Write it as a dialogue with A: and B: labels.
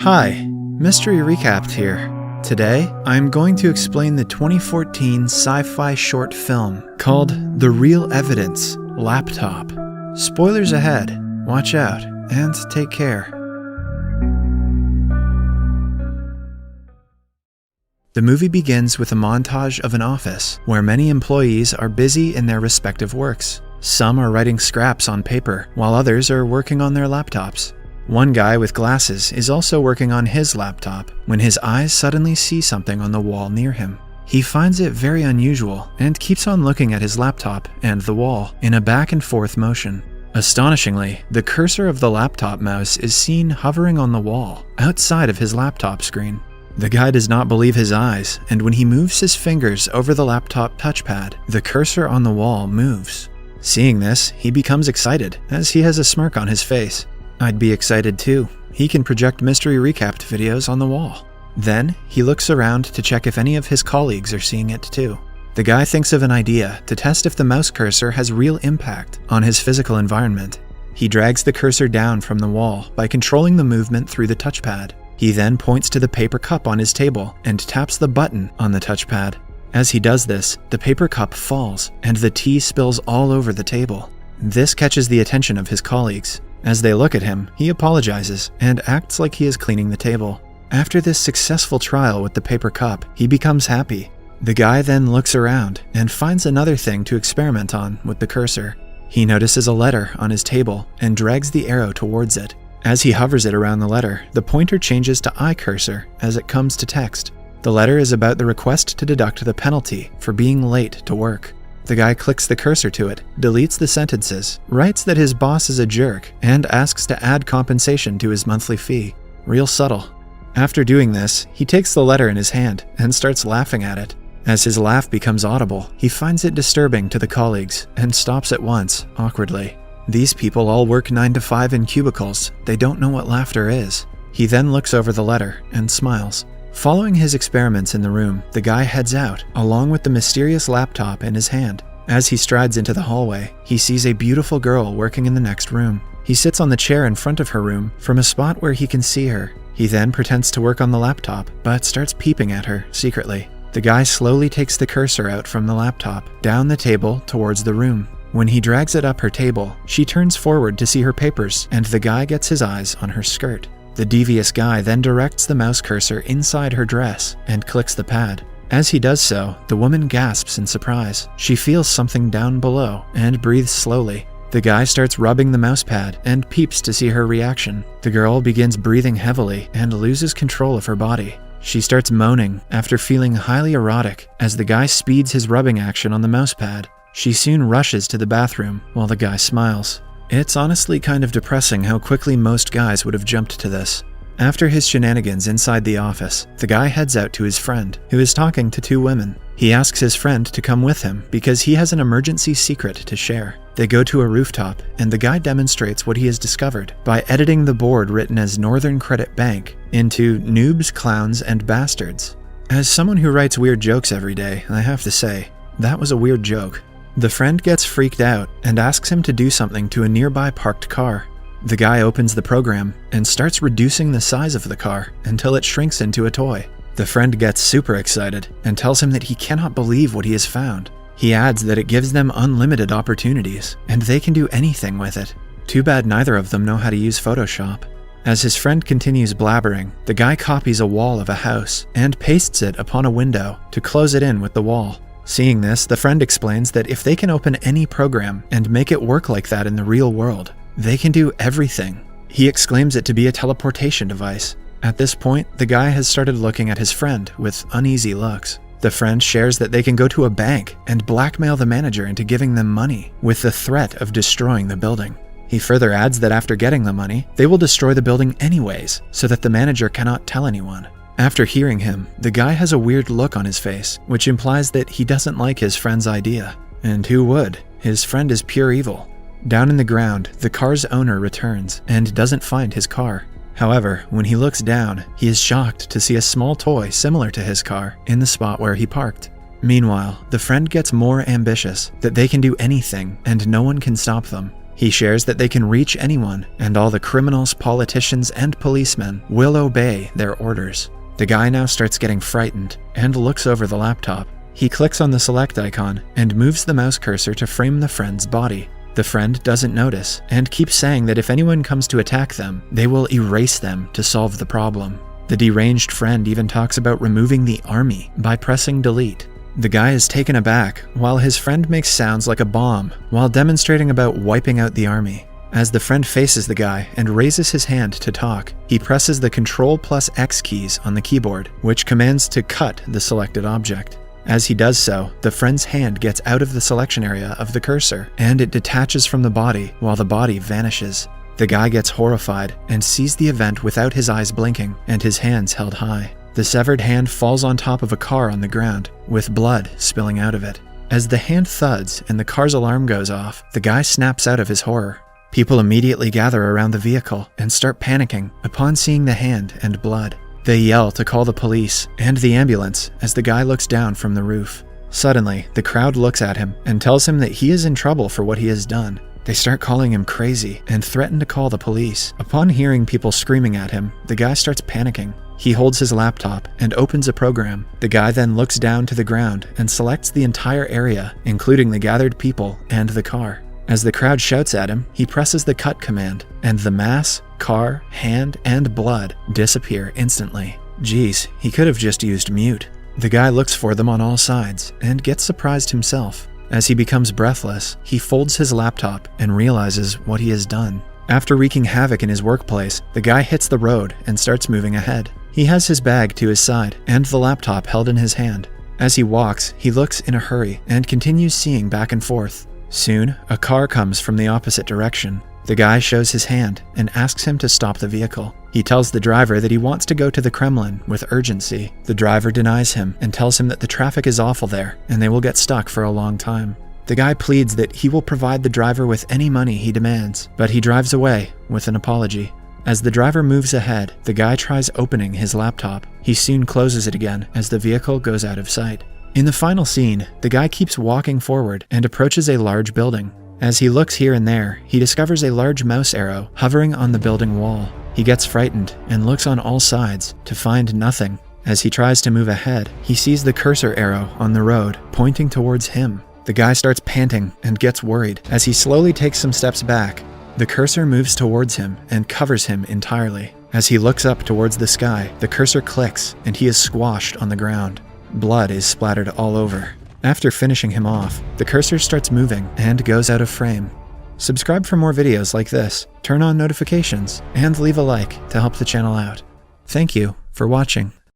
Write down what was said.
A: Hi, Mystery Recapped here. Today, I'm going to explain the 2014 sci-fi short film called The Real Evidence Laptop. Spoilers ahead, watch out, and take care. The movie begins with a montage of an office where many employees are busy in their respective works. Some are writing scraps on paper, while others are working on their laptops. One guy with glasses is also working on his laptop when his eyes suddenly see something on the wall near him. He finds it very unusual and keeps on looking at his laptop and the wall in a back and forth motion. Astonishingly, the cursor of the laptop mouse is seen hovering on the wall outside of his laptop screen. The guy does not believe his eyes, and when he moves his fingers over the laptop touchpad, the cursor on the wall moves. Seeing this, he becomes excited as he has a smirk on his face. I'd be excited too. He can project Mystery Recapped videos on the wall. Then, he looks around to check if any of his colleagues are seeing it too. The guy thinks of an idea to test if the mouse cursor has real impact on his physical environment. He drags the cursor down from the wall by controlling the movement through the touchpad. He then points to the paper cup on his table and taps the button on the touchpad. As he does this, the paper cup falls and the tea spills all over the table. This catches the attention of his colleagues. As they look at him, he apologizes and acts like he is cleaning the table. After this successful trial with the paper cup, he becomes happy. The guy then looks around and finds another thing to experiment on with the cursor. He notices a letter on his table and drags the arrow towards it. As he hovers it around the letter, the pointer changes to iCursor as it comes to text. The letter is about the request to deduct the penalty for being late to work. The guy clicks the cursor to it, deletes the sentences, writes that his boss is a jerk, and asks to add compensation to his monthly fee. Real subtle. After doing this, he takes the letter in his hand and starts laughing at it. As his laugh becomes audible, he finds it disturbing to the colleagues and stops at once, awkwardly. These people all work 9 to 5 in cubicles. They don't know what laughter is. He then looks over the letter and smiles. Following his experiments in the room, the guy heads out, along with the mysterious laptop in his hand. As he strides into the hallway, he sees a beautiful girl working in the next room. He sits on the chair in front of her room from a spot where he can see her. He then pretends to work on the laptop, but starts peeping at her secretly. The guy slowly takes the cursor out from the laptop, down the table towards the room. When he drags it up her table, she turns forward to see her papers, and the guy gets his eyes on her skirt. The devious guy then directs the mouse cursor inside her dress and clicks the pad. As he does so, the woman gasps in surprise. She feels something down below and breathes slowly. The guy starts rubbing the mouse pad and peeps to see her reaction. The girl begins breathing heavily and loses control of her body. She starts moaning after feeling highly erotic as the guy speeds his rubbing action on the mouse pad. She soon rushes to the bathroom while the guy smiles. It's honestly kind of depressing how quickly most guys would have jumped to this. After his shenanigans inside the office, the guy heads out to his friend, who is talking to 2 women. He asks his friend to come with him because he has an emergency secret to share. They go to a rooftop, and the guy demonstrates what he has discovered by editing the board written as Northern Credit Bank into Noobs, Clowns, and Bastards. As someone who writes weird jokes every day, I have to say, that was a weird joke. The friend gets freaked out and asks him to do something to a nearby parked car. The guy opens the program and starts reducing the size of the car until it shrinks into a toy. The friend gets super excited and tells him that he cannot believe what he has found. He adds that it gives them unlimited opportunities and they can do anything with it. Too bad neither of them know how to use Photoshop. As his friend continues blabbering, the guy copies a wall of a house and pastes it upon a window to close it in with the wall. Seeing this, the friend explains that if they can open any program and make it work like that in the real world, they can do everything. He exclaims it to be a teleportation device. At this point, the guy has started looking at his friend with uneasy looks. The friend shares that they can go to a bank and blackmail the manager into giving them money with the threat of destroying the building. He further adds that after getting the money, they will destroy the building anyways so that the manager cannot tell anyone. After hearing him, the guy has a weird look on his face, which implies that he doesn't like his friend's idea. And who would? His friend is pure evil. Down in the ground, the car's owner returns and doesn't find his car. However, when he looks down, he is shocked to see a small toy similar to his car in the spot where he parked. Meanwhile, the friend gets more ambitious, that they can do anything and no one can stop them. He shares that they can reach anyone, and all the criminals, politicians, and policemen will obey their orders. The guy now starts getting frightened and looks over the laptop. He clicks on the select icon and moves the mouse cursor to frame the friend's body. The friend doesn't notice and keeps saying that if anyone comes to attack them, they will erase them to solve the problem. The deranged friend even talks about removing the army by pressing delete. The guy is taken aback while his friend makes sounds like a bomb while demonstrating about wiping out the army. As the friend faces the guy and raises his hand to talk, he presses the Ctrl+X keys on the keyboard, which commands to cut the selected object. As he does so, the friend's hand gets out of the selection area of the cursor, and it detaches from the body while the body vanishes. The guy gets horrified and sees the event without his eyes blinking and his hands held high. The severed hand falls on top of a car on the ground, with blood spilling out of it. As the hand thuds and the car's alarm goes off, the guy snaps out of his horror. People immediately gather around the vehicle and start panicking upon seeing the hand and blood. They yell to call the police and the ambulance as the guy looks down from the roof. Suddenly, the crowd looks at him and tells him that he is in trouble for what he has done. They start calling him crazy and threaten to call the police. Upon hearing people screaming at him, the guy starts panicking. He holds his laptop and opens a program. The guy then looks down to the ground and selects the entire area, including the gathered people and the car. As the crowd shouts at him, he presses the cut command, and the mass, car, hand, and blood disappear instantly. Geez, he could have just used mute. The guy looks for them on all sides and gets surprised himself. As he becomes breathless, he folds his laptop and realizes what he has done. After wreaking havoc in his workplace, the guy hits the road and starts moving ahead. He has his bag to his side and the laptop held in his hand. As he walks, he looks in a hurry and continues seeing back and forth. Soon, a car comes from the opposite direction. The guy shows his hand and asks him to stop the vehicle. He tells the driver that he wants to go to the Kremlin with urgency. The driver denies him and tells him that the traffic is awful there and they will get stuck for a long time. The guy pleads that he will provide the driver with any money he demands, but he drives away with an apology. As the driver moves ahead, the guy tries opening his laptop. He soon closes it again as the vehicle goes out of sight. In the final scene, the guy keeps walking forward and approaches a large building. As he looks here and there, he discovers a large mouse arrow hovering on the building wall. He gets frightened and looks on all sides to find nothing. As he tries to move ahead, he sees the cursor arrow on the road pointing towards him. The guy starts panting and gets worried. As he slowly takes some steps back, the cursor moves towards him and covers him entirely. As he looks up towards the sky, the cursor clicks and he is squashed on the ground. Blood is splattered all over. After finishing him off, the cursor starts moving and goes out of frame. Subscribe for more videos like this, turn on notifications, and leave a like to help the channel out. Thank you for watching.